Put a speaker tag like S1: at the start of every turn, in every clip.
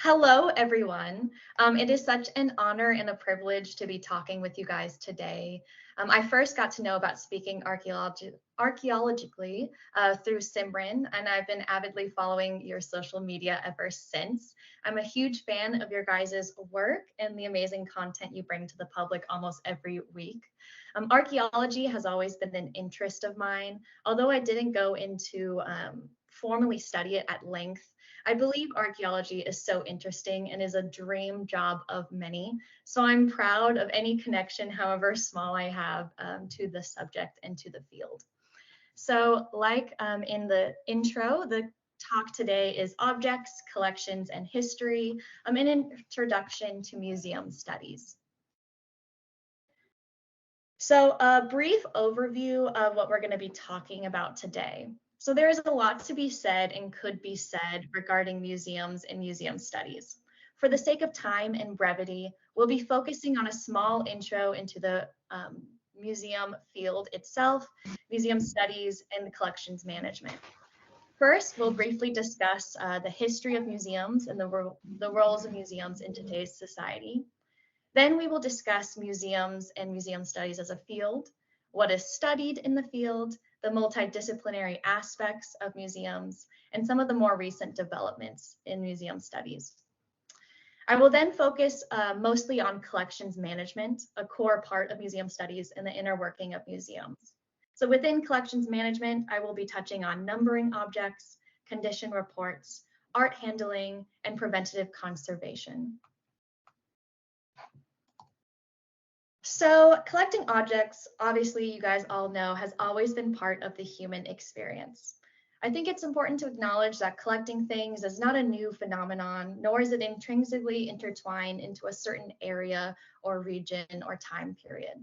S1: Hello, everyone. It is such an honor and a privilege to be talking with you guys today. I first got to know about speaking archaeologically through Simran, and I've been avidly following your social media ever since. I'm a huge fan of your guys' work and the amazing content you bring to the public almost every week. Archaeology has always been an interest of mine, although I didn't go into formally study it at length. I believe archaeology is so interesting and is a dream job of many. So I'm proud of any connection, however small I have, to the subject and to the field. So like in the intro, the talk today is objects, collections, and history, an introduction to museum studies. So a brief overview of what we're going to be talking about today. So there is a lot to be said and could be said regarding museums and museum studies. For the sake of time and brevity, we'll be focusing on a small intro into the museum field itself, museum studies, and collections management. First, we'll briefly discuss the history of museums and the roles of museums in today's society. Then we will discuss museums and museum studies as a field, what is studied in the field, the multidisciplinary aspects of museums, and some of the more recent developments in museum studies. I will then focus mostly on collections management, a core part of museum studies and the inner working of museums. So within collections management, I will be touching on numbering objects, condition reports, art handling, and preventative conservation. So collecting objects, obviously you guys all know, has always been part of the human experience. I think it's important to acknowledge that collecting things is not a new phenomenon, nor is it intrinsically intertwined into a certain area or region or time period.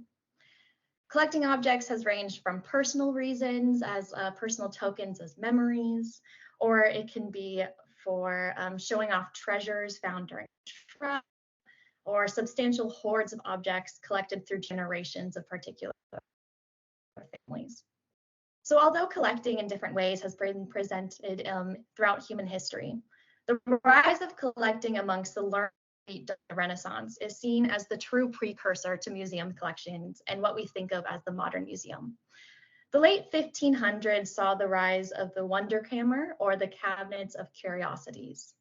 S1: Collecting objects has ranged from personal reasons as personal tokens as memories, or it can be for showing off treasures found during travel, or substantial hordes of objects collected through generations of particular families. So although collecting in different ways has been presented throughout human history, the rise of collecting amongst the learned elite during the Renaissance is seen as the true precursor to museum collections and what we think of as the modern museum. The late 1500s saw the rise of the Wunderkammer, or the cabinets of curiosities.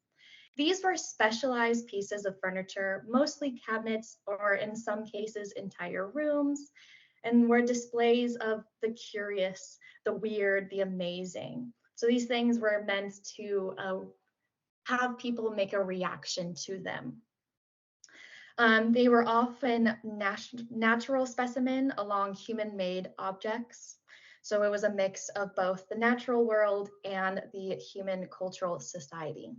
S1: These were specialized pieces of furniture, mostly cabinets, or in some cases, entire rooms, and were displays of the curious, the weird, the amazing. So these things were meant to have people make a reaction to them. They were often natural specimen along human-made objects. So it was a mix of both the natural world and the human cultural society.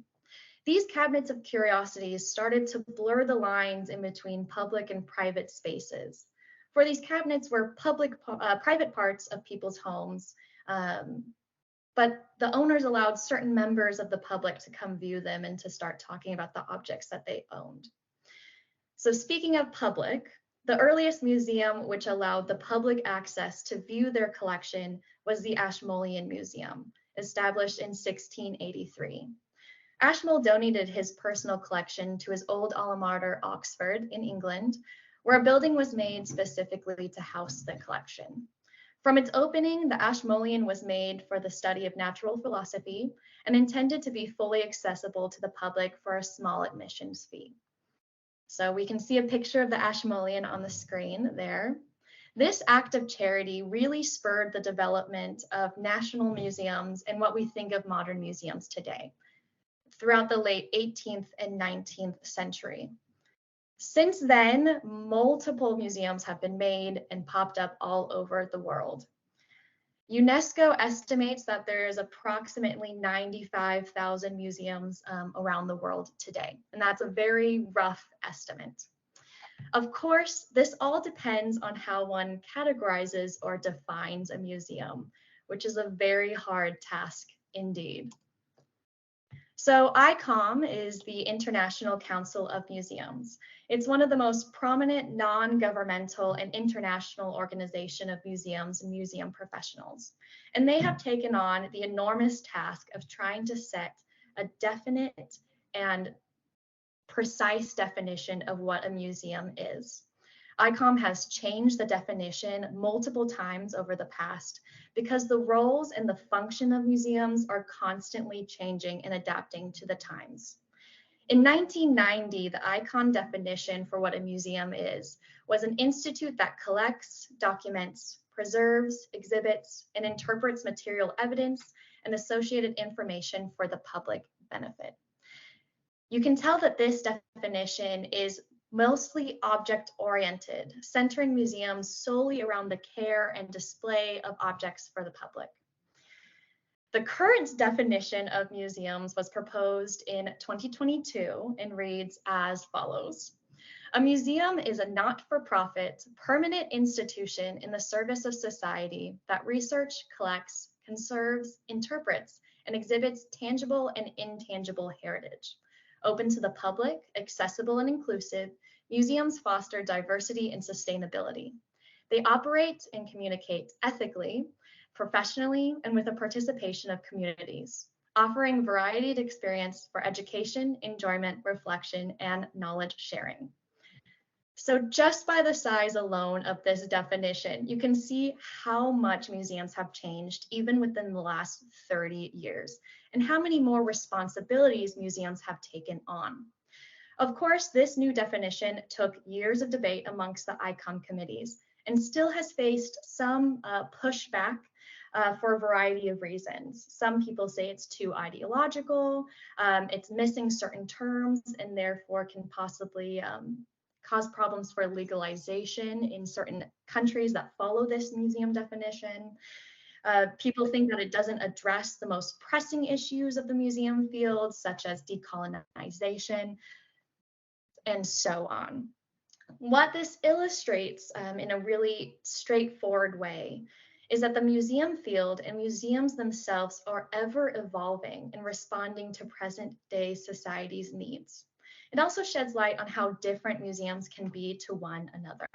S1: These cabinets of curiosities started to blur the lines in between public and private spaces. For these cabinets were private parts of people's homes, but the owners allowed certain members of the public to come view them and to start talking about the objects that they owned. So speaking of public, the earliest museum which allowed the public access to view their collection was the Ashmolean Museum, established in 1683. Ashmole donated his personal collection to his old alma mater, Oxford, in England, where a building was made specifically to house the collection. From its opening, the Ashmolean was made for the study of natural philosophy and intended to be fully accessible to the public for a small admissions fee. So we can see a picture of the Ashmolean on the screen there. This act of charity really spurred the development of national museums and what we think of modern museums today, throughout the late 18th and 19th century. Since then, multiple museums have been made and popped up all over the world. UNESCO estimates that there is approximately 95,000 museums around the world today, and that's a very rough estimate. Of course, this all depends on how one categorizes or defines a museum, which is a very hard task indeed. So ICOM is the International Council of Museums. It's one of the most prominent non-governmental and international organization of museums and museum professionals. And they have taken on the enormous task of trying to set a definite and precise definition of what a museum is. ICOM has changed the definition multiple times over the past because the roles and the function of museums are constantly changing and adapting to the times. In 1990, the ICON definition for what a museum is was an institute that collects, documents, preserves, exhibits, and interprets material evidence and associated information for the public benefit. You can tell that this definition is mostly object-oriented, centering museums solely around the care and display of objects for the public. The current definition of museums was proposed in 2022 and reads as follows. A museum is a not-for-profit, permanent institution in the service of society that research, collects, conserves, interprets, and exhibits tangible and intangible heritage. Open to the public, accessible and inclusive, museums foster diversity and sustainability. They operate and communicate ethically, professionally, and with the participation of communities, offering varied experience for education, enjoyment, reflection, and knowledge sharing. So just by the size alone of this definition, you can see how much museums have changed even within the last 30 years, and how many more responsibilities museums have taken on. Of course, this new definition took years of debate amongst the ICOM committees and still has faced some pushback for a variety of reasons. Some people say it's too ideological, it's missing certain terms, and therefore can possibly cause problems for legalization in certain countries that follow this museum definition. People think that it doesn't address the most pressing issues of the museum field, such as decolonization, and so on. What this illustrates in a really straightforward way is that the museum field and museums themselves are ever evolving and responding to present day society's needs. It also sheds light on how different museums can be to one another.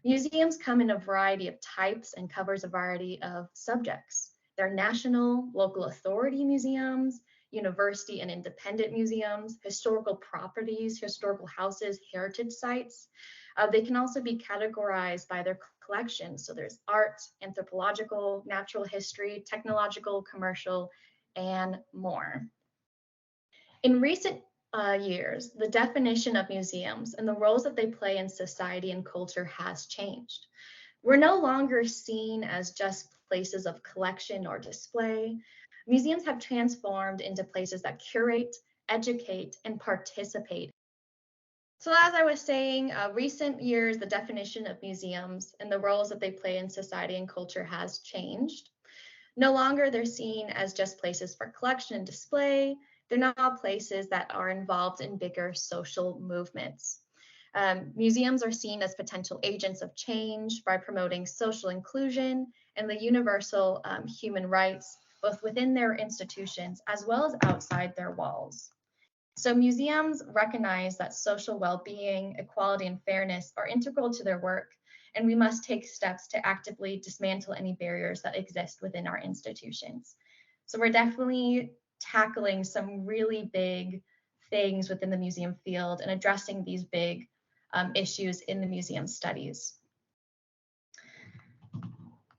S1: Museums come in a variety of types and covers a variety of subjects. They're national, local authority museums, university and independent museums, historical properties, historical houses, heritage sites. They can also be categorized by their collections. So there's art, anthropological, natural history, technological, commercial, and more. In recent years, the definition of museums and the roles that they play in society and culture has changed. We're no longer seen as just places of collection or display. Museums have transformed into places that curate, educate, and participate. So as I was saying, recent years, the definition of museums and the roles that they play in society and culture has changed. No longer they're seen as just places for collection and display. They're now places that are involved in bigger social movements. Museums are seen as potential agents of change by promoting social inclusion and the universal human rights, both within their institutions as well as outside their walls. So museums recognize that social well-being, equality, and fairness are integral to their work, and we must take steps to actively dismantle any barriers that exist within our institutions. So we're definitely tackling some really big things within the museum field and addressing these big issues in the museum studies.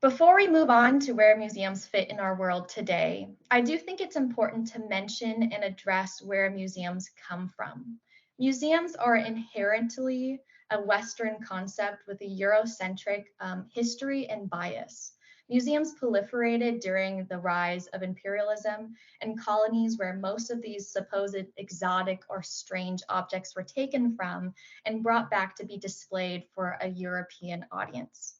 S1: Before we move on to where museums fit in our world today, I do think it's important to mention and address where museums come from. Museums are inherently a Western concept with a Eurocentric history and bias. Museums proliferated during the rise of imperialism and colonies where most of these supposed exotic or strange objects were taken from and brought back to be displayed for a European audience.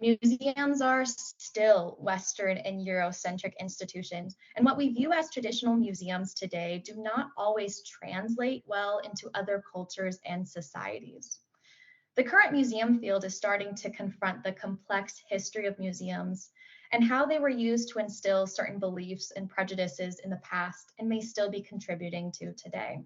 S1: Museums are still Western and Eurocentric institutions, and what we view as traditional museums today do not always translate well into other cultures and societies. The current museum field is starting to confront the complex history of museums and how they were used to instill certain beliefs and prejudices in the past and may still be contributing to today.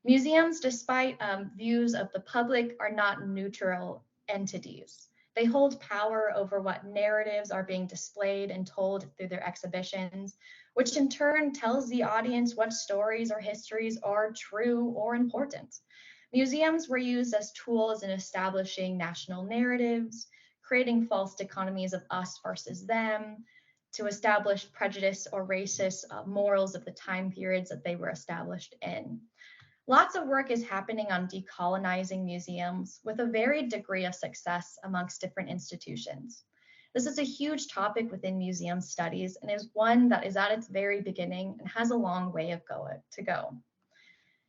S1: Museums, despite views of the public, are not neutral entities. They hold power over what narratives are being displayed and told through their exhibitions, which in turn tells the audience what stories or histories are true or important. Museums were used as tools in establishing national narratives, creating false dichotomies of us versus them, to establish prejudice or racist morals of the time periods that they were established in. Lots of work is happening on decolonizing museums with a varied degree of success amongst different institutions. This is a huge topic within museum studies and is one that is at its very beginning and has a long way to go.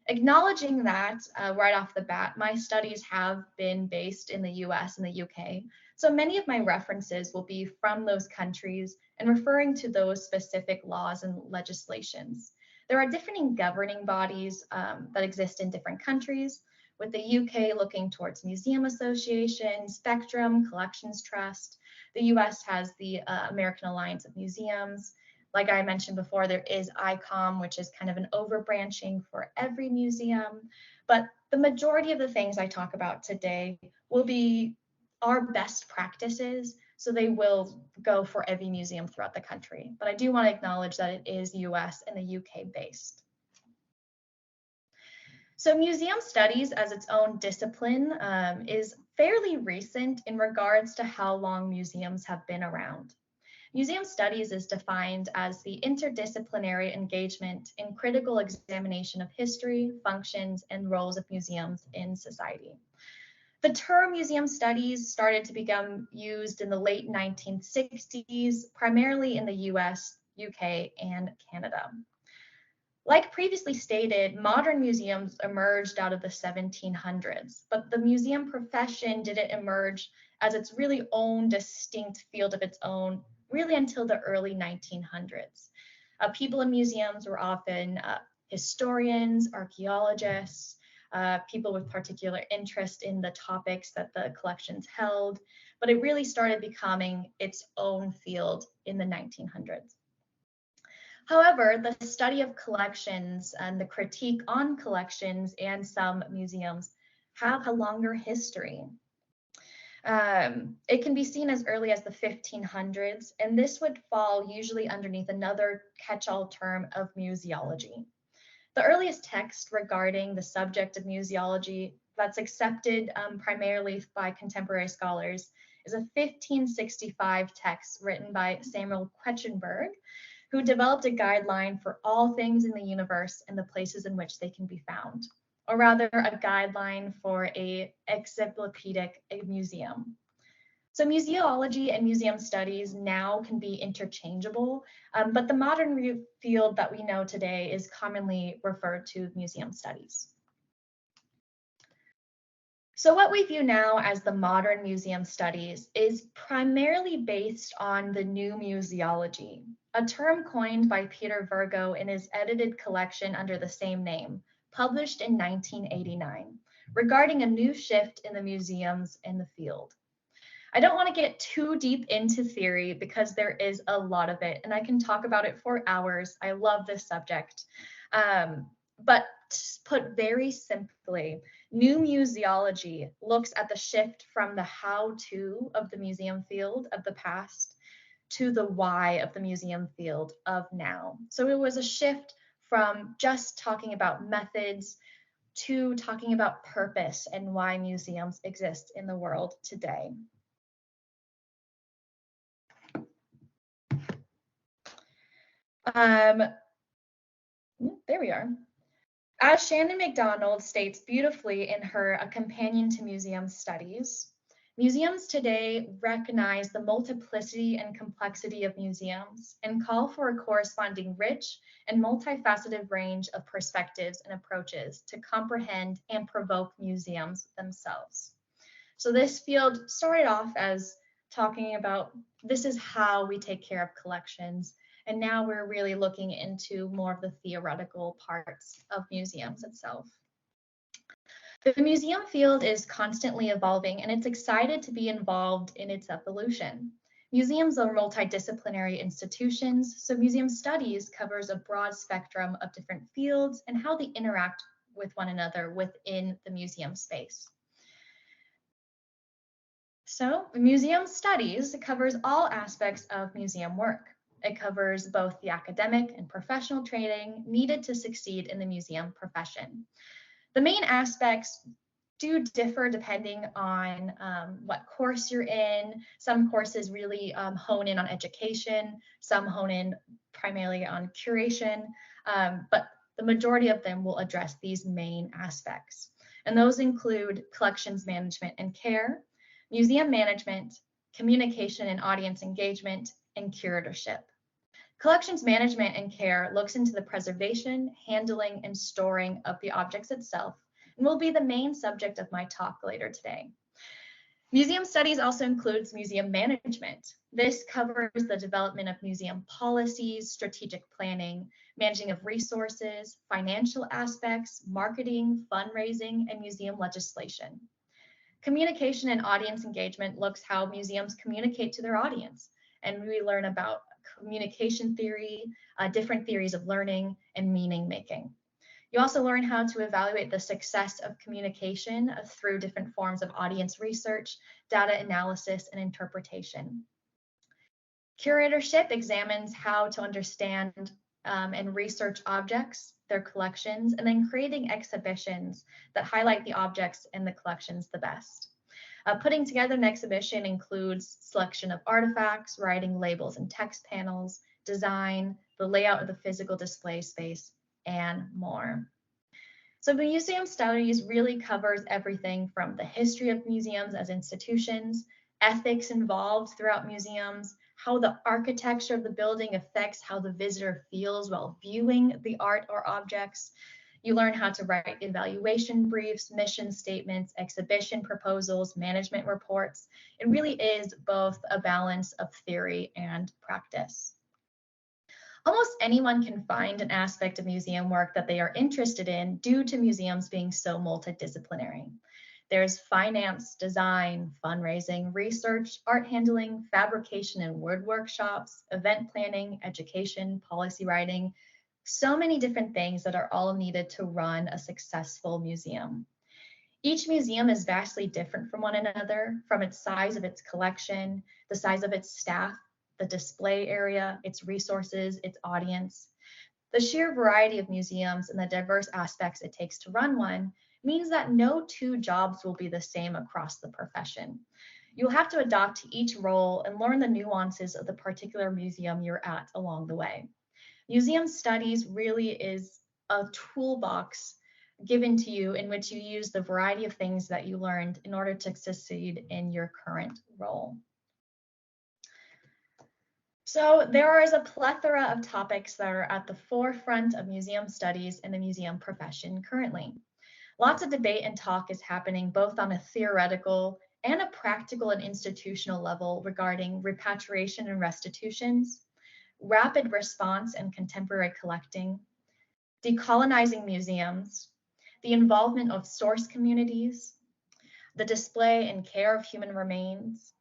S1: Acknowledging that right off the bat, my studies have been based in the US and the UK, so many of my references will be from those countries and referring to those specific laws and legislations. There are different governing bodies that exist in different countries, with the UK looking towards Museum Association, Spectrum, Collections Trust. The US has the American Alliance of Museums. Like I mentioned before, there is ICOM, which is kind of an overbranching for every museum. But the majority of the things I talk about today will be our best practices, so they will go for every museum throughout the country. But I do want to acknowledge that it is US and the UK based. So museum studies as its own discipline is fairly recent in regards to how long museums have been around. Museum studies is defined as the interdisciplinary engagement in critical examination of history, functions, and roles of museums in society. The term museum studies started to become used in the late 1960s, primarily in the US, UK, and Canada. Like previously stated, modern museums emerged out of the 1700s, but the museum profession didn't emerge as its really own distinct field of its own really until the early 1900s. People in museums were often historians, archaeologists, people with particular interest in the topics that the collections held, but it really started becoming its own field in the 1900s. However, the study of collections and the critique on collections and some museums have a longer history. It can be seen as early as the 1500s, and this would fall usually underneath another catch-all term of museology. The earliest text regarding the subject of museology that's accepted primarily by contemporary scholars is a 1565 text written by Samuel Quechenberg, who developed a guideline for all things in the universe and the places in which they can be found, or rather a guideline for a encyclopedic museum. So museology and museum studies now can be interchangeable, but the modern field that we know today is commonly referred to museum studies. So what we view now as the modern museum studies is primarily based on the new museology, a term coined by Peter Virgo in his edited collection under the same name, published in 1989, regarding a new shift in the museums in the field. I don't want to get too deep into theory because there is a lot of it, and I can talk about it for hours. I love this subject. But put very simply, new museology looks at the shift from the how-to of the museum field of the past to the why of the museum field of now. So it was a shift from just talking about methods to talking about purpose and why museums exist in the world today. There we are. As Shannon McDonald states beautifully in her A Companion to Museum Studies, museums today recognize the multiplicity and complexity of museums and call for a corresponding rich and multifaceted range of perspectives and approaches to comprehend and provoke museums themselves. So this field started off as talking about this is how we take care of collections. And now we're really looking into more of the theoretical parts of museums itself. The museum field is constantly evolving, and it's excited to be involved in its evolution. Museums are multidisciplinary institutions, so museum studies covers a broad spectrum of different fields and how they interact with one another within the museum space. So museum studies covers all aspects of museum work. It covers both the academic and professional training needed to succeed in the museum profession. The main aspects do differ depending on what course you're in. Some courses really hone in on education, some hone in primarily on curation, but the majority of them will address these main aspects. And those include collections management and care, museum management, communication and audience engagement, and curatorship. Collections management and care looks into the preservation, handling, and storing of the objects itself, and will be the main subject of my talk later today. Museum studies also includes museum management. This covers the development of museum policies, strategic planning, managing of resources, financial aspects, marketing, fundraising, and museum legislation. Communication and audience engagement looks how museums communicate to their audience, and we learn about communication theory, different theories of learning, and meaning making. You also learn how to evaluate the success of communication through different forms of audience research, data analysis, and interpretation. Curatorship examines how to understand and research objects, their collections, and then creating exhibitions that highlight the objects and the collections the best. Putting together an exhibition includes selection of artifacts, writing labels and text panels, design, the layout of the physical display space, and more. So museum studies really covers everything from the history of museums as institutions, ethics involved throughout museums, how the architecture of the building affects how the visitor feels while viewing the art or objects. You learn how to write evaluation briefs, mission statements, exhibition proposals, management reports. It really is both a balance of theory and practice. Almost anyone can find an aspect of museum work that they are interested in due to museums being so multidisciplinary. There's finance, design, fundraising, research, art handling, fabrication and word workshops, event planning, education, policy writing, so many different things that are all needed to run a successful museum. Each museum is vastly different from one another, from its size of its collection, the size of its staff, the display area, its resources, its audience. The sheer variety of museums and the diverse aspects it takes to run one means that no two jobs will be the same across the profession. You'll have to adapt to each role and learn the nuances of the particular museum you're at along the way. Museum studies really is a toolbox given to you in which you use the variety of things that you learned in order to succeed in your current role. So there is a plethora of topics that are at the forefront of museum studies and the museum profession currently. Lots of debate and talk is happening both on a theoretical and a practical and institutional level regarding repatriation and restitutions, rapid response and contemporary collecting, decolonizing museums, the involvement of source communities, the display and care of human remains,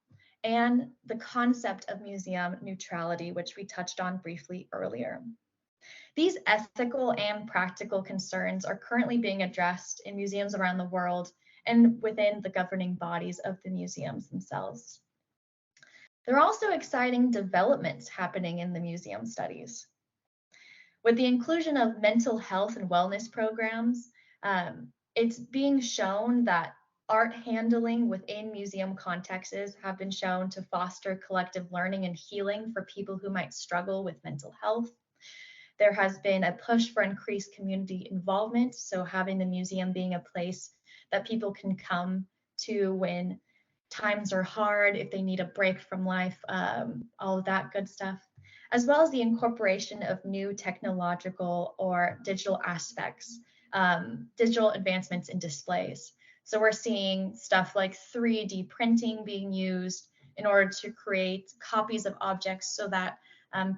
S1: and the concept of museum neutrality, which we touched on briefly earlier. These ethical and practical concerns are currently being addressed in museums around the world and within the governing bodies of the museums themselves. There are also exciting developments happening in the museum studies. With the inclusion of mental health and wellness programs, it's being shown that art handling within museum contexts have been shown to foster collective learning and healing for people who might struggle with mental health. There has been a push for increased community involvement, so having the museum being a place that people can come to when times are hard, if they need a break from life, all of that good stuff, as well as the incorporation of new technological or digital aspects, digital advancements in displays. So we're seeing stuff like 3D printing being used in order to create copies of objects so that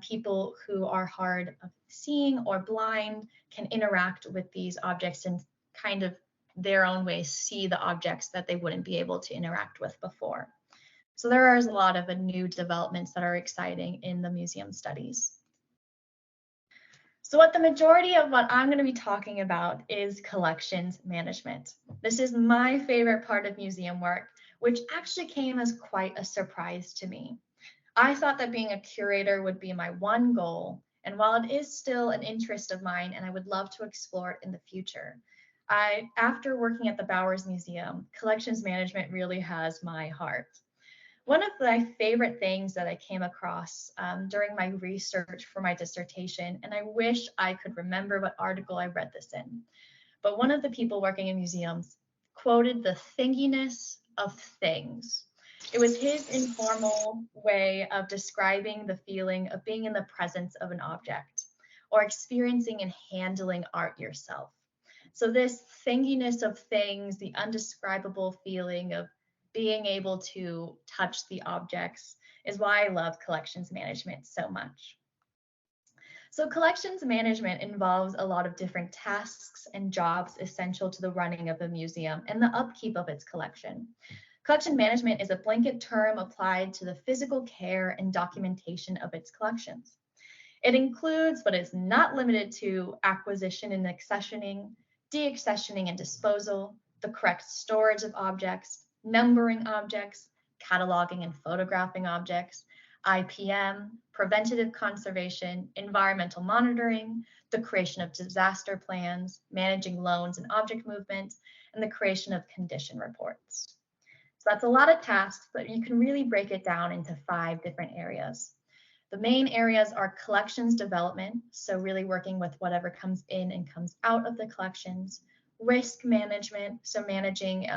S1: people who are hard of seeing or blind can interact with these objects and kind of their own ways see the objects that they wouldn't be able to interact with before. So there are a lot of new developments that are exciting in the museum studies. So the majority of what I'm going to be talking about is collections management. This is my favorite part of museum work, which actually came as quite a surprise to me. I thought that being a curator would be my one goal, and while it is still an interest of mine and I would love to explore it in the future, after working at the Bowers Museum, collections management really has my heart. One of my favorite things that I came across during my research for my dissertation, and I wish I could remember what article I read this in, but one of the people working in museums quoted the thinginess of things. It was his informal way of describing the feeling of being in the presence of an object or experiencing and handling art yourself. So, this thinginess of things, the undescribable feeling of being able to touch the objects, is why I love collections management so much. So collections management involves a lot of different tasks and jobs essential to the running of the museum and the upkeep of its collection. Collection management is a blanket term applied to the physical care and documentation of its collections. It includes, but is not limited to, acquisition and accessioning, deaccessioning and disposal, the correct storage of objects, numbering objects, cataloging and photographing objects, IPM, preventative conservation, environmental monitoring, the creation of disaster plans, managing loans and object movement, and the creation of condition reports. So that's a lot of tasks, but you can really break it down into 5 different areas. The main areas are collections development, so really working with whatever comes in and comes out of the collections, risk management, so managing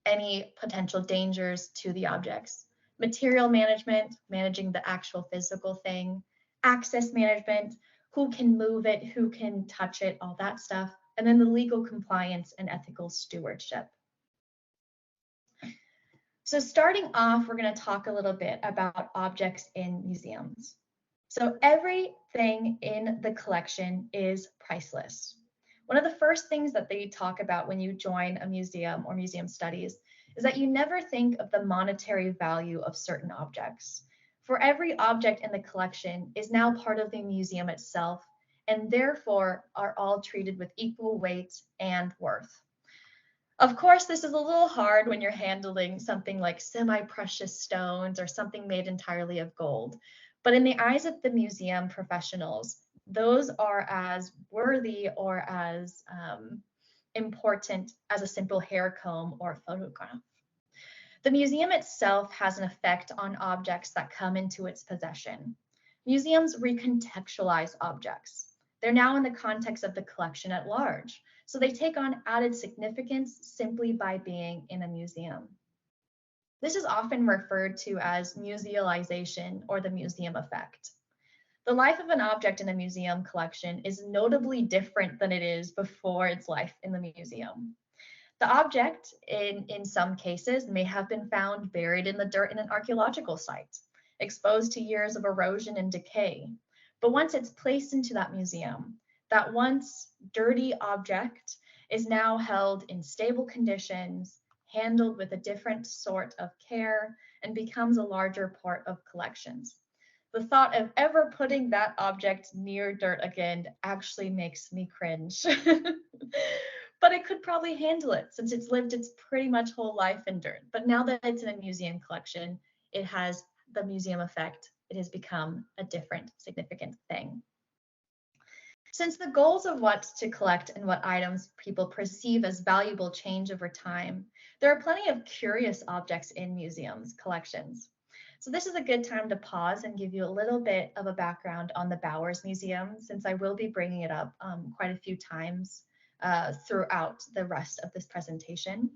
S1: any potential dangers to the objects, material management, managing the actual physical thing, access management, who can move it, who can touch it, all that stuff, and then the legal compliance and ethical stewardship. So starting off, we're going to talk a little bit about objects in museums. So everything in the collection is priceless. One of the first things that they talk about when you join a museum or museum studies is that you never think of the monetary value of certain objects. For every object in the collection is now part of the museum itself, and therefore are all treated with equal weight and worth. Of course, this is a little hard when you're handling something like semi-precious stones or something made entirely of gold. But in the eyes of the museum professionals, those are as worthy or as important as a simple hair comb or photograph. The museum itself has an effect on objects that come into its possession. Museums recontextualize objects. They're now in the context of the collection at large, so they take on added significance simply by being in a museum. This is often referred to as musealization or the museum effect. The life of an object in a museum collection is notably different than it is before its life in the museum. The object, in some cases, may have been found buried in the dirt in an archaeological site, exposed to years of erosion and decay. But once it's placed into that museum, that once dirty object is now held in stable conditions, handled with a different sort of care, and becomes a larger part of collections. The thought of ever putting that object near dirt again actually makes me cringe. But it could probably handle it since it's lived its pretty much whole life in dirt. But now that it's in a museum collection, it has the museum effect. It has become a different, significant thing. Since the goals of what to collect and what items people perceive as valuable change over time, there are plenty of curious objects in museums collections. So this is a good time to pause and give you a little bit of a background on the Bowers Museum, since I will be bringing it up quite a few times throughout the rest of this presentation.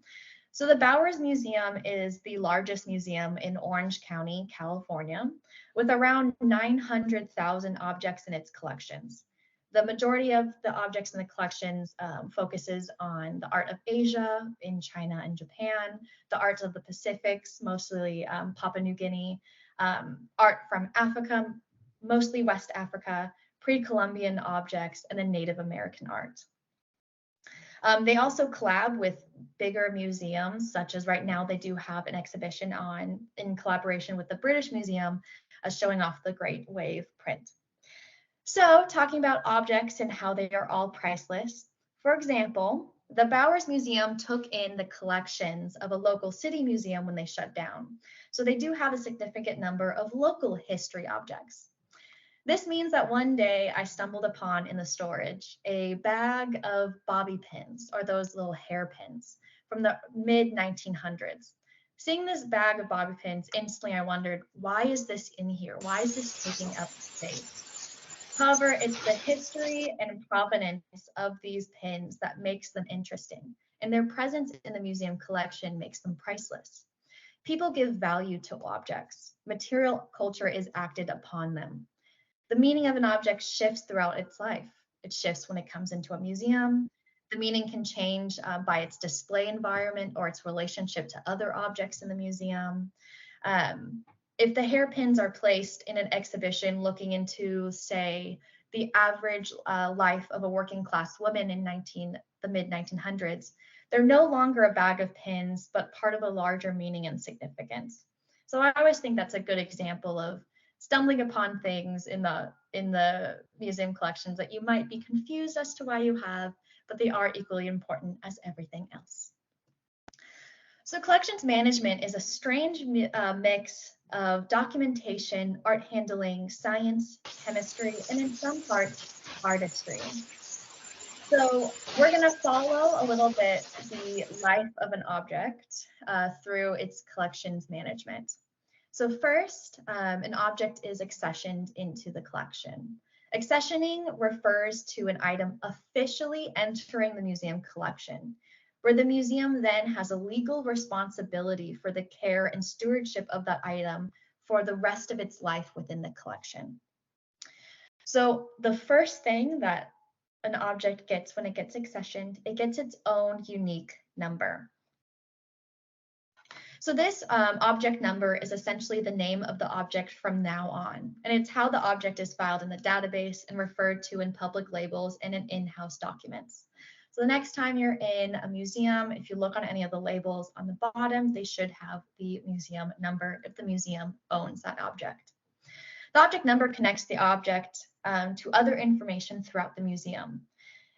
S1: So the Bowers Museum is the largest museum in Orange County, California, with around 900,000 objects in its collections. The majority of the objects in the collections focuses on the art of Asia, in China and Japan, the arts of the Pacifics, mostly Papua New Guinea, art from Africa, mostly West Africa, pre-Columbian objects, and then Native American art. They also collab with bigger museums, such as right now they do have an exhibition in collaboration with the British Museum, showing off the Great Wave print. So talking about objects and how they are all priceless. For example, the Bowers Museum took in the collections of a local city museum when they shut down. So they do have a significant number of local history objects. This means that one day I stumbled upon in the storage a bag of bobby pins, or those little hairpins, from the mid 1900s. Seeing this bag of bobby pins, instantly I wondered, why is this in here? Why is this taking up space? However, it's the history and provenance of these pins that makes them interesting, and their presence in the museum collection makes them priceless. People give value to objects. Material culture is acted upon them. The meaning of an object shifts throughout its life. It shifts when it comes into a museum. The meaning can change by its display environment or its relationship to other objects in the museum. Um, if the hairpins are placed in an exhibition looking into, say, the average life of a working class woman in the mid 1900s, they're no longer a bag of pins, but part of a larger meaning and significance. So I always think that's a good example of stumbling upon things in the museum collections that you might be confused as to why you have, but they are equally important as everything else. So collections management is a strange mix of documentation, art handling, science, chemistry, and in some parts, artistry. So we're going to follow a little bit the life of an object through its collections management. So first, an object is accessioned into the collection. Accessioning refers to an item officially entering the museum collection, where the museum then has a legal responsibility for the care and stewardship of that item for the rest of its life within the collection. So the first thing that an object gets when it gets accessioned, it gets its own unique number. So this object number is essentially the name of the object from now on, and it's how the object is filed in the database and referred to in public labels and in in-house documents. So the next time you're in a museum, if you look on any of the labels on the bottom, they should have the museum number if the museum owns that object. The object number connects the object to other information throughout the museum.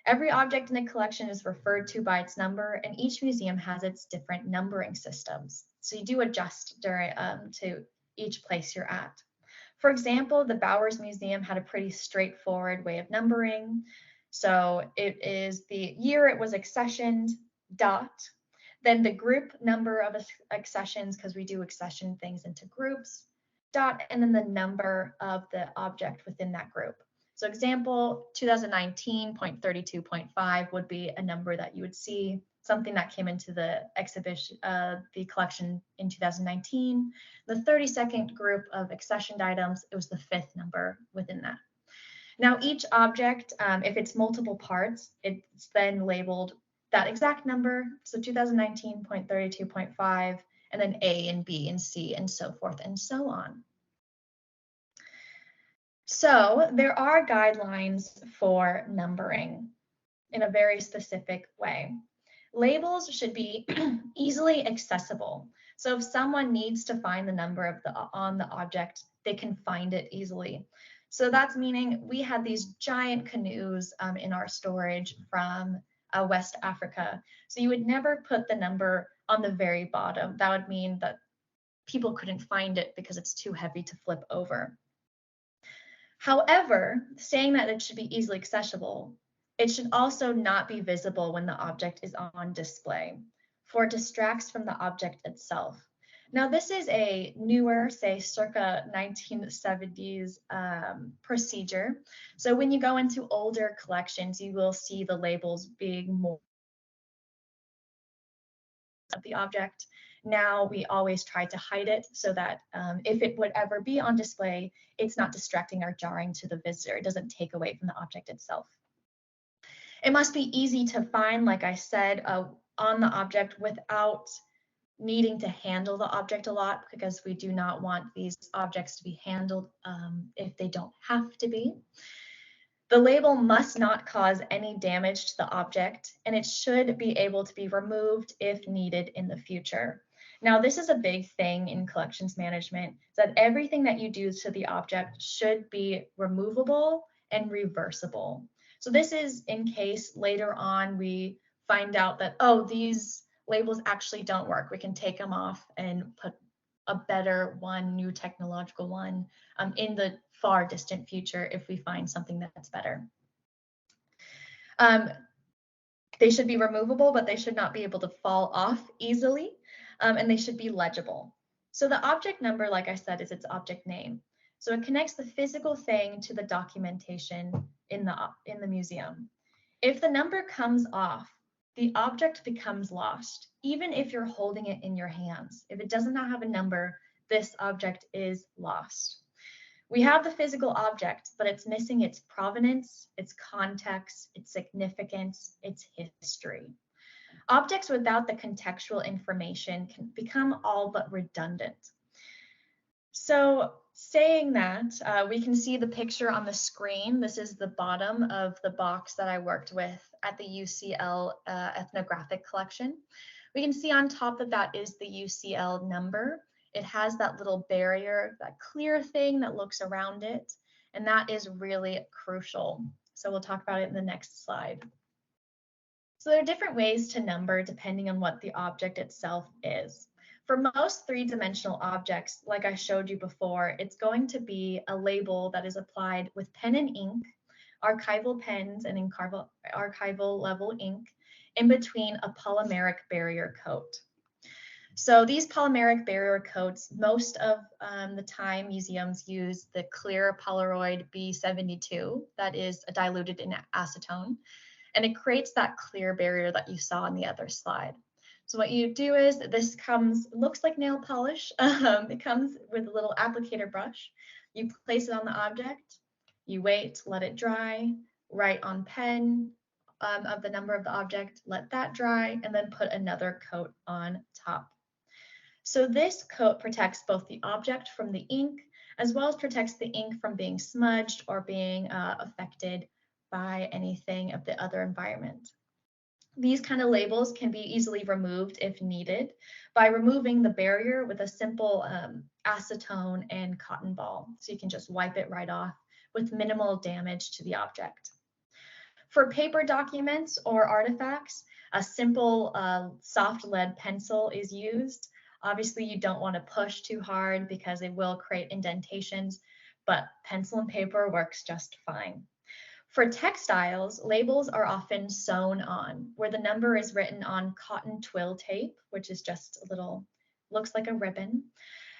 S1: Every object in a collection is referred to by its number, and each museum has its different numbering systems. So you do adjust to each place you're at. For example, the Bowers Museum had a pretty straightforward way of numbering. So it is the year it was accessioned, dot, then the group number of accessions, because we do accession things into groups, dot, and then the number of the object within that group. So example, 2019.32.5 would be a number that you would see, something that came into the exhibition, the collection in 2019. The 32nd group of accessioned items, it was the 5th number within that. Now each object, if it's multiple parts, it's then labeled that exact number, so 2019.32.5, and then A and B and C and so forth and so on. So there are guidelines for numbering in a very specific way. Labels should be easily accessible. So if someone needs to find the number on the object, they can find it easily. So that's meaning we had these giant canoes in our storage from West Africa. So you would never put the number on the very bottom. That would mean that people couldn't find it because it's too heavy to flip over. However, saying that it should be easily accessible, it should also not be visible when the object is on display, for it distracts from the object itself. Now, this is a newer, say, circa 1970s procedure. So when you go into older collections, you will see the labels being more of the object. Now we always try to hide it so that if it would ever be on display, it's not distracting or jarring to the visitor. It doesn't take away from the object itself. It must be easy to find, like I said, on the object without needing to handle the object a lot, because we do not want these objects to be handled if they don't have to be. The label must not cause any damage to the object, and it should be able to be removed if needed in the future. Now, this is a big thing in collections management, that everything that you do to the object should be removable and reversible. So this is in case later on we find out that, oh, these labels actually don't work. We can take them off and put a better one, new technological one, in the far distant future if we find something that's better. They should be removable, but they should not be able to fall off easily, and they should be legible. So the object number, like I said, is its object name. So it connects the physical thing to the documentation in the museum. If the number comes off, the object becomes lost, even if you're holding it in your hands. If it does not have a number, this object is lost. We have the physical object, but it's missing its provenance, its context, its significance, its history. Objects without the contextual information can become all but redundant. So saying that, we can see the picture on the screen. This is the bottom of the box that I worked with at the UCL ethnographic collection. We can see on top that is the UCL number. It has that little barrier, that clear thing that looks around it, and that is really crucial. So we'll talk about it in the next slide. So there are different ways to number depending on what the object itself is. For most three-dimensional objects, like I showed you before, it's going to be a label that is applied with pen and ink, archival pens and archival level ink, in between a polymeric barrier coat. So these polymeric barrier coats, most of the time museums use the clear Polaroid B72 that is diluted in acetone, and it creates that clear barrier that you saw on the other slide. So what you do is this looks like nail polish. It comes with a little applicator brush. You place it on the object, you wait, let it dry, write on pen of the number of the object, let that dry, and then put another coat on top. So this coat protects both the object from the ink, as well as protects the ink from being smudged or being affected by anything of the other environment. These kind of labels can be easily removed if needed by removing the barrier with a simple acetone and cotton ball. So you can just wipe it right off with minimal damage to the object. For paper documents or artifacts, a simple soft lead pencil is used. Obviously, you don't want to push too hard because it will create indentations, but pencil and paper works just fine. For textiles, labels are often sewn on, where the number is written on cotton twill tape, which is just a little, looks like a ribbon,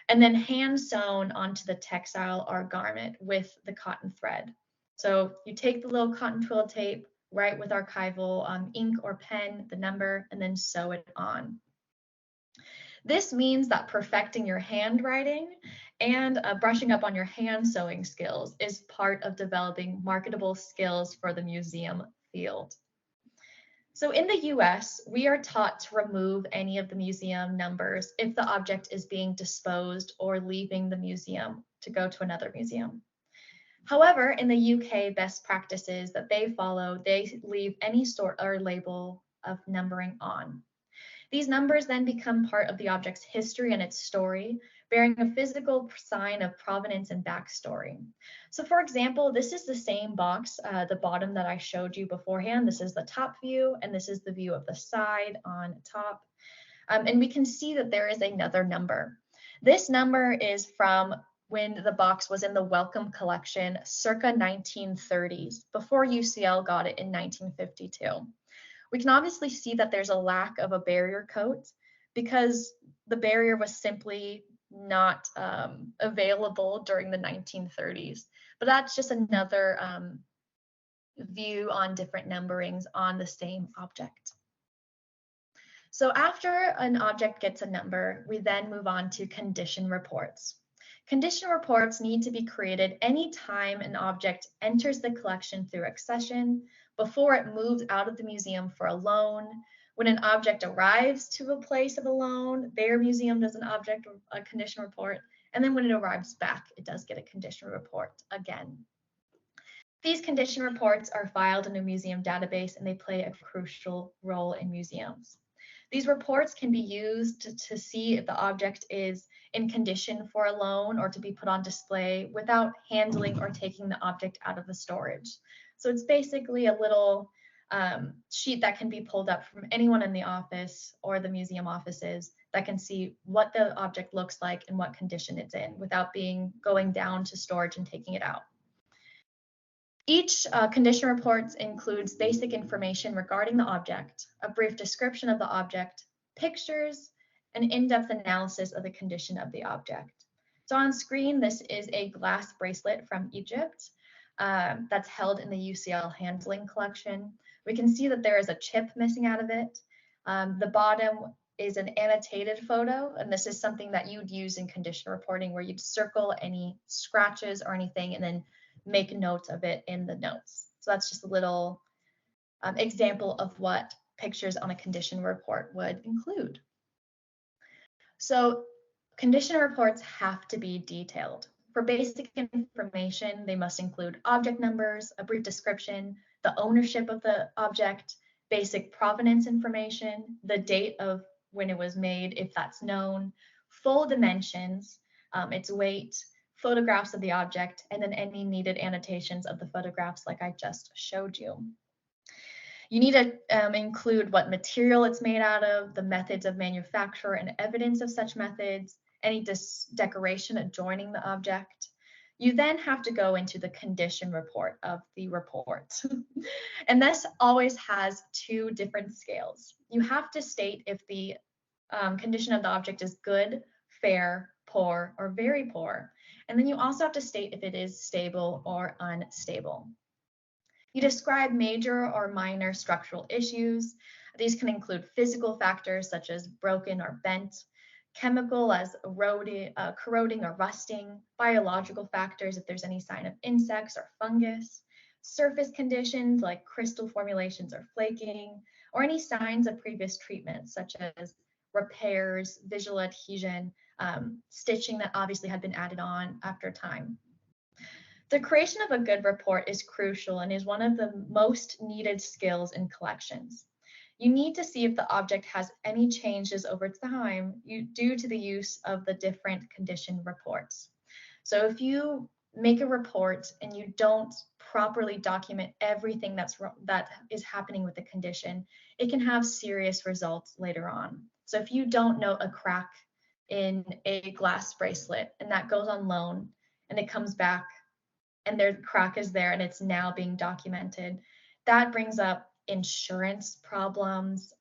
S1: and then hand sewn onto the textile or garment with the cotton thread. So you take the little cotton twill tape, write with archival ink or pen, the number, and then sew it on. This means that perfecting your handwriting and brushing up on your hand sewing skills is part of developing marketable skills for the museum field. So in the US, we are taught to remove any of the museum numbers if the object is being disposed or leaving the museum to go to another museum. However, in the UK best practices that they follow, they leave any sort or label of numbering on. These numbers then become part of the object's history and its story, bearing a physical sign of provenance and backstory. So for example, this is the same box, the bottom that I showed you beforehand. This is the top view, and this is the view of the side on top. And we can see that there is another number. This number is from when the box was in the Wellcome collection circa 1930s, before UCL got it in 1952. We can obviously see that there's a lack of a barrier coat because the barrier was simply not available during the 1930s. But that's just another view on different numberings on the same object. So after an object gets a number, we then move on to condition reports. Condition reports need to be created anytime an object enters the collection through accession, before it moves out of the museum for a loan, when an object arrives to a place of a loan, their museum does a condition report, and then when it arrives back, it does get a condition report again. These condition reports are filed in a museum database, and they play a crucial role in museums. These reports can be used to see if the object is in condition for a loan or to be put on display without handling or taking the object out of the storage. So it's basically a little sheet that can be pulled up from anyone in the office or the museum offices that can see what the object looks like and what condition it's in without going down to storage and taking it out. Each condition report includes basic information regarding the object, a brief description of the object, pictures, an in-depth analysis of the condition of the object. So on screen, this is a glass bracelet from Egypt that's held in the UCL handling collection. We can see that there is a chip missing out of it. The bottom is an annotated photo, and this is something that you'd use in condition reporting where you'd circle any scratches or anything and then make note of it in the notes. So that's just a little example of what pictures on a condition report would include. So condition reports have to be detailed. For basic information, they must include object numbers, a brief description, the ownership of the object, basic provenance information, the date of when it was made, if that's known, full dimensions, its weight, photographs of the object, and then any needed annotations of the photographs like I just showed you. You need to include what material it's made out of, the methods of manufacture and evidence of such methods, any decoration adjoining the object. You then have to go into the condition report of the report. And this always has two different scales. You have to state if the condition of the object is good, fair, poor, or very poor. And then you also have to state if it is stable or unstable. You describe major or minor structural issues. These can include physical factors such as broken or bent, chemical as corroding or rusting, biological factors if there's any sign of insects or fungus, surface conditions like crystal formulations or flaking, or any signs of previous treatments such as repairs, visual adhesion, stitching that obviously had been added on after time. The creation of a good report is crucial and is one of the most needed skills in collections. You need to see if the object has any changes over time due to the use of the different condition reports. So if you make a report and you don't properly document everything that is happening with the condition, it can have serious results later on. So if you don't note a crack in a glass bracelet and that goes on loan and it comes back and their crack is there and it's now being documented, that brings up insurance problems,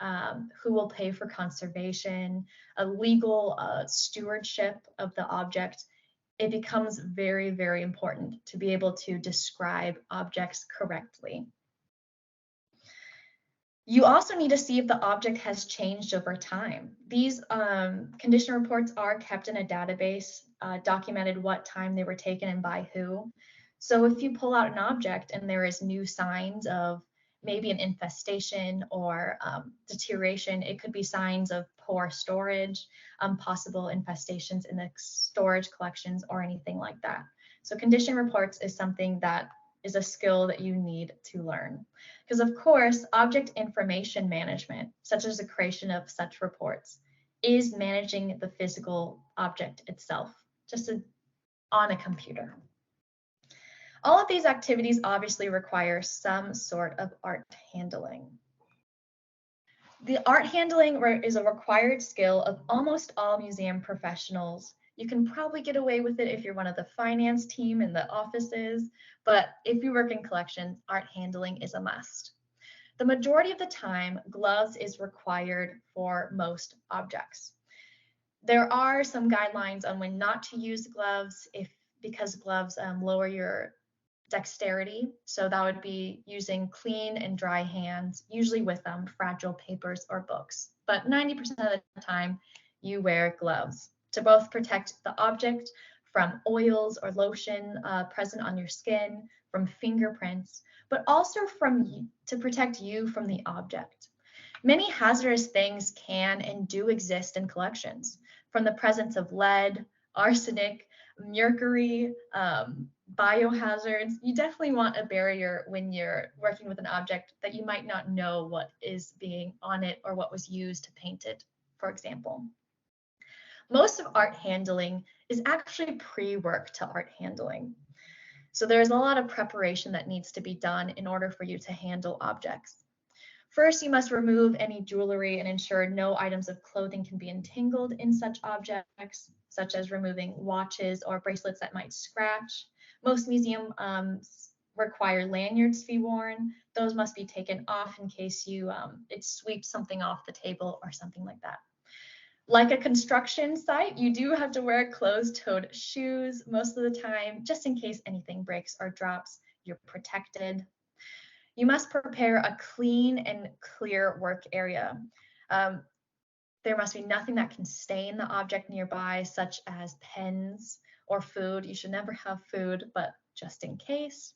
S1: who will pay for conservation, a legal stewardship of the object. It becomes very, very important to be able to describe objects correctly. You also need to see if the object has changed over time. These condition reports are kept in a database, documented what time they were taken and by who. So if you pull out an object and there is new signs of maybe an infestation or deterioration, it could be signs of poor storage, possible infestations in the storage collections or anything like that. So condition reports is something that is a skill that you need to learn. Because of course, object information management, such as the creation of such reports, is managing the physical object itself, just on a computer. All of these activities obviously require some sort of art handling. The art handling is a required skill of almost all museum professionals. You can probably get away with it if you're one of the finance team in the offices, but if you work in collections, art handling is a must. The majority of the time, gloves is required for most objects. There are some guidelines on when not to use gloves because gloves lower your dexterity. So that would be using clean and dry hands, usually with fragile papers or books. But 90% of the time, you wear gloves to both protect the object from oils or lotion present on your skin, from fingerprints, but also to protect you from the object. Many hazardous things can and do exist in collections, from the presence of lead, arsenic, mercury, biohazards. You definitely want a barrier when you're working with an object that you might not know what is being on it or what was used to paint it, for example. Most of art handling is actually pre-work to art handling. So there's a lot of preparation that needs to be done in order for you to handle objects. First, you must remove any jewelry and ensure no items of clothing can be entangled in such objects, such as removing watches or bracelets that might scratch. Most museums require lanyards to be worn. Those must be taken off in case it sweeps something off the table or something like that. Like a construction site, you do have to wear closed-toed shoes most of the time, just in case anything breaks or drops, you're protected. You must prepare a clean and clear work area. There must be nothing that can stain the object nearby, such as pens or food. You should never have food, but just in case.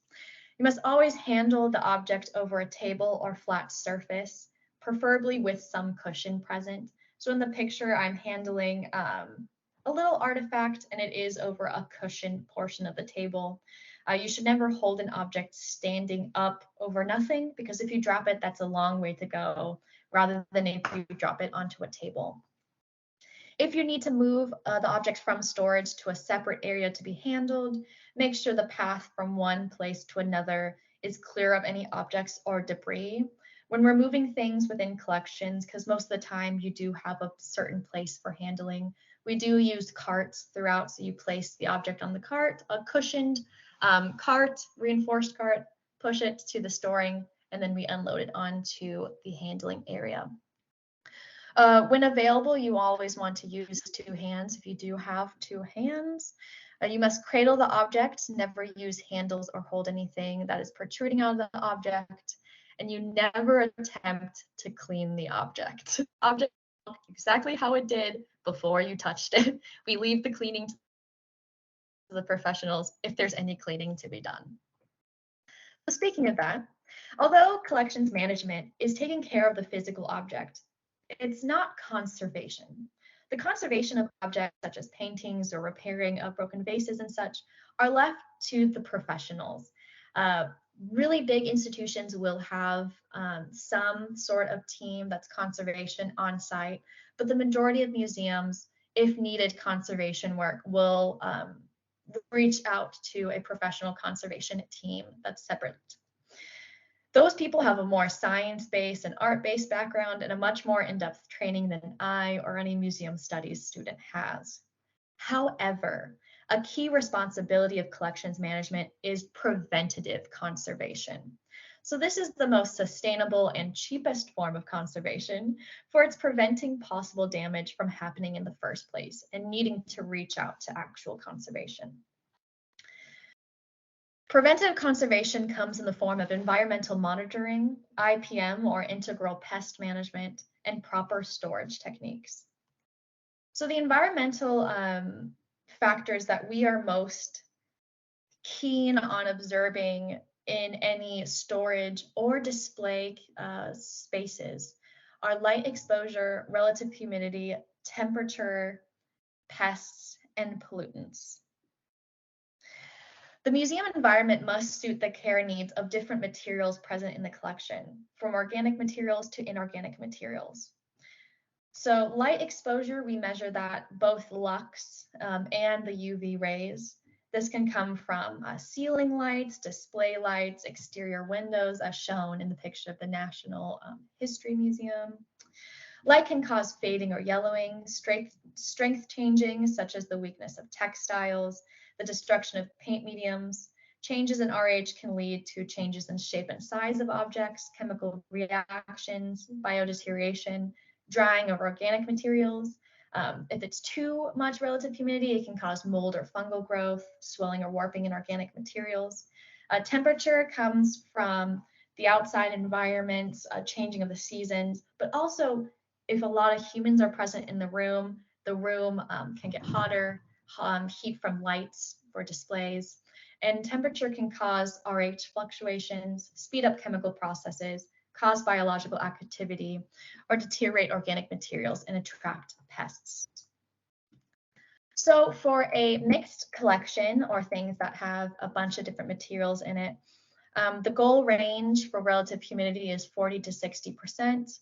S1: You must always handle the object over a table or flat surface, preferably with some cushion present. So in the picture, I'm handling a little artifact, and it is over a cushioned portion of the table. You should never hold an object standing up over nothing, because if you drop it, that's a long way to go, rather than if you drop it onto a table. If you need to move the object from storage to a separate area to be handled, make sure the path from one place to another is clear of any objects or debris. When we're moving things within collections, because most of the time you do have a certain place for handling, we do use carts throughout. So you place the object on the cart, a cushioned cart, reinforced cart, push it to the storing, and then we unload it onto the handling area. When available, you always want to use two hands if you do have two hands. You must cradle the object, never use handles or hold anything that is protruding out of the object, and you never attempt to clean the object. Object will look exactly how it did before you touched it. We leave the cleaning to the professionals if there's any cleaning to be done. So speaking of that, although collections management is taking care of the physical object, it's not conservation. The conservation of objects such as paintings or repairing of broken vases and such are left to the professionals. Really big institutions will have some sort of team that's conservation on site, but the majority of museums, if needed conservation work, will reach out to a professional conservation team that's separate. Those people have a more science-based and art-based background and a much more in-depth training than I or any museum studies student has. However, a key responsibility of collections management is preventative conservation. So this is the most sustainable and cheapest form of conservation, for it's preventing possible damage from happening in the first place and needing to reach out to actual conservation. Preventive conservation comes in the form of environmental monitoring, IPM or integral pest management, and proper storage techniques. So the environmental factors that we are most keen on observing in any storage or display spaces are light exposure, relative humidity, temperature, pests, and pollutants. The museum environment must suit the care needs of different materials present in the collection, from organic materials to inorganic materials. So light exposure, we measure that both lux and the UV rays. This can come from ceiling lights, display lights, exterior windows, as shown in the picture of the National History Museum. Light can cause fading or yellowing, strength changing, such as the weakness of textiles, the destruction of paint mediums. Changes in RH can lead to changes in shape and size of objects, chemical reactions, biodeterioration, drying of organic materials. If it's too much relative humidity, it can cause mold or fungal growth, swelling or warping in organic materials. Temperature comes from the outside environment, changing of the seasons, but also if a lot of humans are present in the room can get hotter, heat from lights for displays, and temperature can cause RH fluctuations, speed up chemical processes, cause biological activity, or deteriorate organic materials and attract pests. So for a mixed collection, or things that have a bunch of different materials in it, the goal range for relative humidity is 40 to 60%.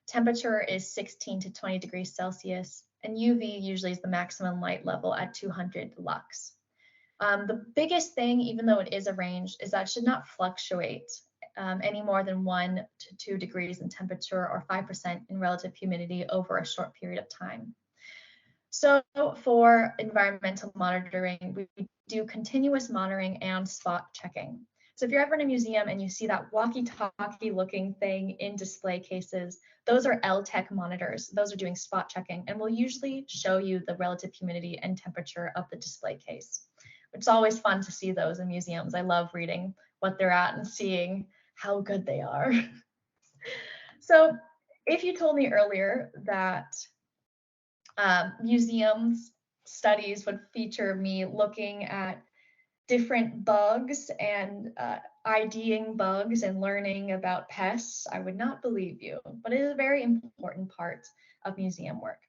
S1: Temperature is 16 to 20 degrees Celsius, and UV usually is the maximum light level at 200 lux. The biggest thing, even though it is a range, is that it should not fluctuate any more than 1 to 2 degrees in temperature or 5% in relative humidity over a short period of time. So for environmental monitoring, we do continuous monitoring and spot checking. So if you're ever in a museum and you see that walkie-talkie looking thing in display cases, those are LTEC monitors. Those are doing spot checking and will usually show you the relative humidity and temperature of the display case. It's always fun to see those in museums. I love reading what they're at and seeing how good they are. So if you told me earlier that museums studies would feature me looking at different bugs and IDing bugs and learning about pests, I would not believe you, but it is a very important part of museum work.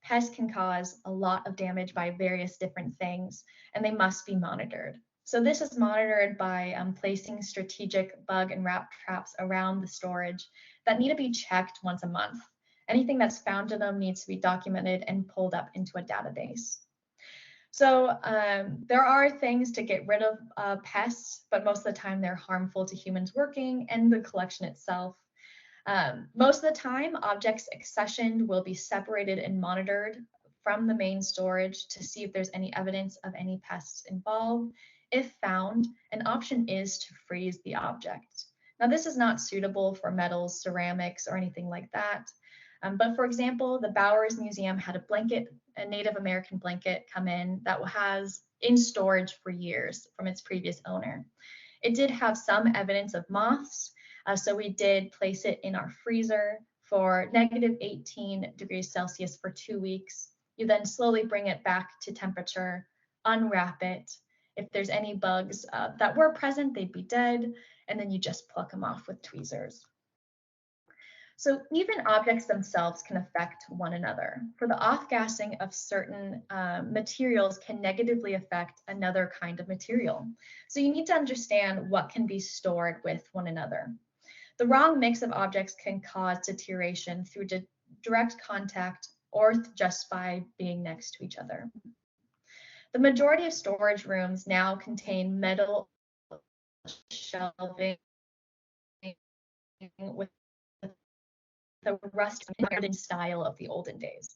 S1: Pests can cause a lot of damage by various different things, and they must be monitored. So this is monitored by placing strategic bug and rat traps around the storage that need to be checked once a month. Anything that's found in them needs to be documented and pulled up into a database. So there are things to get rid of pests, but most of the time they're harmful to humans working and the collection itself. Most of the time, objects accessioned will be separated and monitored from the main storage to see if there's any evidence of any pests involved. If found, an option is to freeze the object. Now, this is not suitable for metals, ceramics, or anything like that. But for example, the Bowers Museum had a Native American blanket come in that has in storage for years from its previous owner. It did have some evidence of moths, so we did place it in our freezer for -18 degrees Celsius for 2 weeks. You then slowly bring it back to temperature, unwrap it. If there's any bugs that were present, they'd be dead, and then you just pluck them off with tweezers. So even objects themselves can affect one another. For the off-gassing of certain materials can negatively affect another kind of material. So you need to understand what can be stored with one another. The wrong mix of objects can cause deterioration through direct contact or just by being next to each other. The majority of storage rooms now contain metal shelving with the rust and style of the olden days.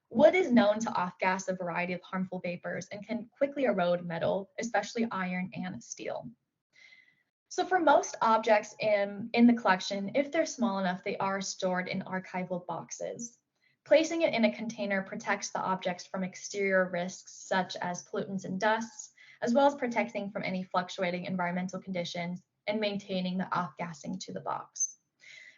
S1: Wood is known to off-gas a variety of harmful vapors and can quickly erode metal, especially iron and steel. So for most objects in the collection, if they're small enough, they are stored in archival boxes. Placing it in a container protects the objects from exterior risks such as pollutants and dusts, as well as protecting from any fluctuating environmental conditions and maintaining the off-gassing to the box.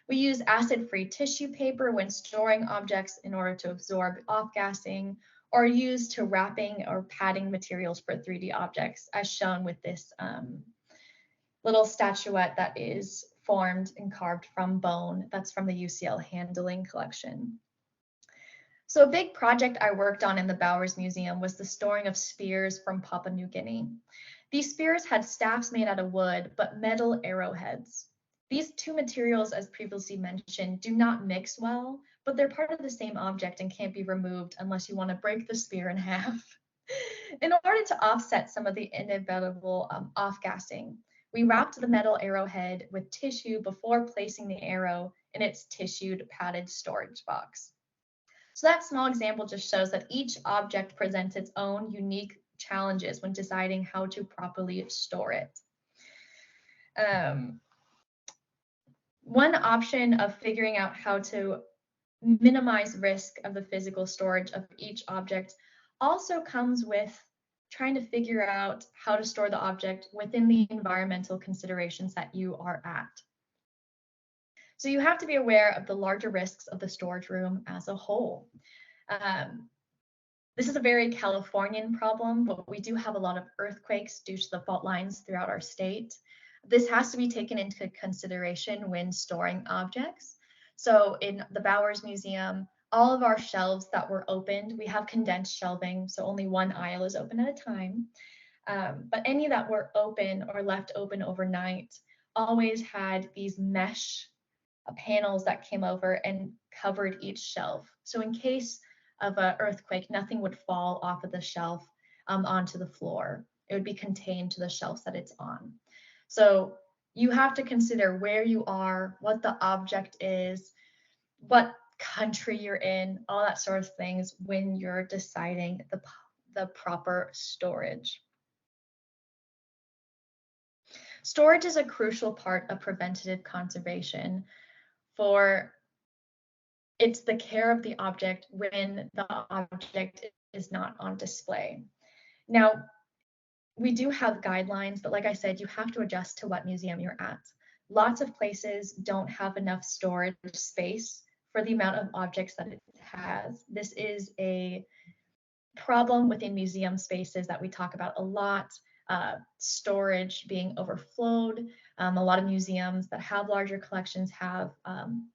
S1: We use acid-free tissue paper when storing objects in order to absorb off-gassing, or use to wrapping or padding materials for 3D objects, as shown with this little statuette that is formed and carved from bone. That's from the UCL Handling collection. So a big project I worked on in the Bowers Museum was the storing of spears from Papua New Guinea. These spears had staffs made out of wood, but metal arrowheads. These two materials, as previously mentioned, do not mix well, but they're part of the same object and can't be removed unless you want to break the spear in half. In order to offset some of the inevitable off-gassing, we wrapped the metal arrowhead with tissue before placing the arrow in its tissued padded storage box. So that small example just shows that each object presents its own unique challenges when deciding how to properly store it. One option of figuring out how to minimize risk of the physical storage of each object also comes with trying to figure out how to store the object within the environmental considerations that you are at. So you have to be aware of the larger risks of the storage room as a whole. This is a very Californian problem, but we do have a lot of earthquakes due to the fault lines throughout our state. This has to be taken into consideration when storing objects. So in the Bowers Museum, all of our shelves that were opened, we have condensed shelving, so only one aisle is open at a time. But any that were open or left open overnight always had these mesh panels that came over and covered each shelf. So in case of an earthquake, nothing would fall off of the shelf onto the floor. It would be contained to the shelves that it's on. So You have to consider where you are, what the object is, what country you're in, all that sort of things when you're deciding the proper storage. Storage is a crucial part of preventative conservation, for it's the care of the object when the object is not on display. Now, we do have guidelines, but like I said, you have to adjust to what museum you're at. Lots of places don't have enough storage space for the amount of objects that it has. This is a problem within museum spaces that we talk about a lot. Storage being overflowed. A lot of museums that have larger collections have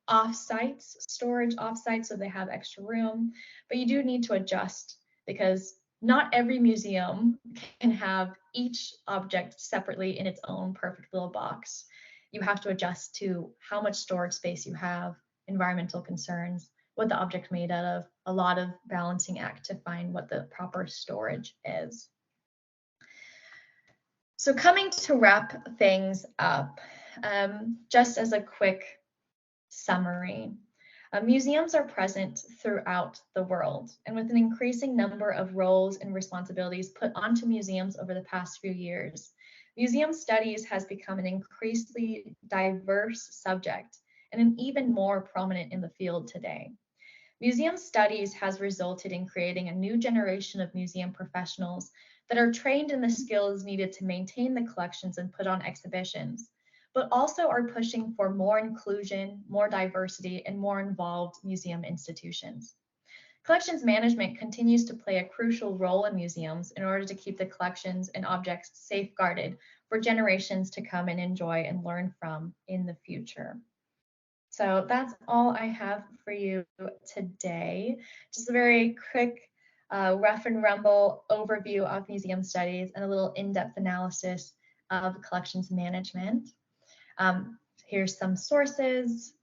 S1: off-sites, storage off-site, so they have extra room. But you do need to adjust because not every museum can have each object separately in its own perfect little box. You have to adjust to how much storage space you have, environmental concerns, what the object's made out of, a lot of balancing act to find what the proper storage is. So coming to wrap things up, just as a quick summary, museums are present throughout the world, and with an increasing number of roles and responsibilities put onto museums over the past few years, museum studies has become an increasingly diverse subject and an even more prominent in the field today. Museum studies has resulted in creating a new generation of museum professionals that are trained in the skills needed to maintain the collections and put on exhibitions, but also are pushing for more inclusion, more diversity, and more involved museum institutions. Collections management continues to play a crucial role in museums in order to keep the collections and objects safeguarded for generations to come and enjoy and learn from in the future. So that's all I have for you today. Just a very quick rough and rumble overview of museum studies and a little in-depth analysis of collections management. Here's some sources.